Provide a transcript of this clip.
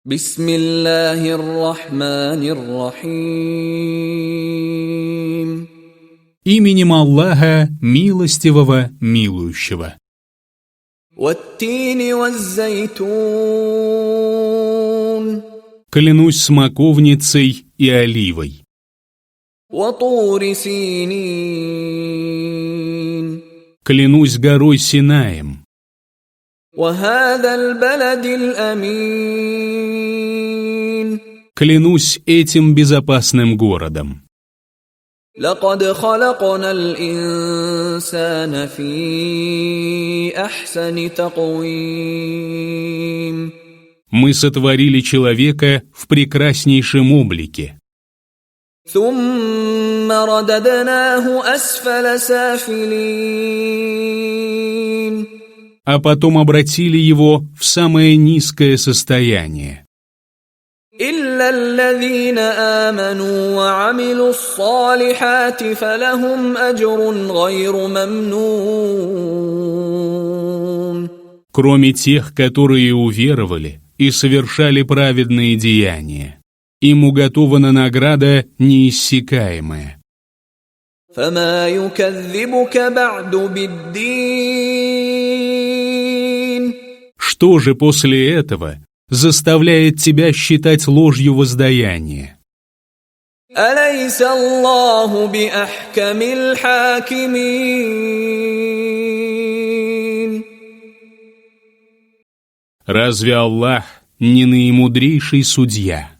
بسم الله الرحمن الرحيم. Именем Аллаха, милостивого, милующего. والتين والزيتون. Клянусь смоковницей и оливой. وطور سينين. Клянусь горой Синаем. وهذا البلد الأمين. Клянусь этим безопасным городом. لقد خلقنا الإنسان في أحسن تقويم. Мы сотворили человека в прекраснейшем облике. ثم رددناه أسفل سافلين. А потом обратили его в самое низкое состояние. إلا الذين آمنوا وعملوا الصالحات فلهم أجر غير ممنون. Кроме тех, которые уверовали и совершали праведные деяния. Им уготована награда неиссякаемая. فما يكذبك بعد بالدين. Что же после этого заставляет тебя считать ложью воздаяние? أليس الله بأحكم الحاكمين. Разве Аллах не наимудрейший судья?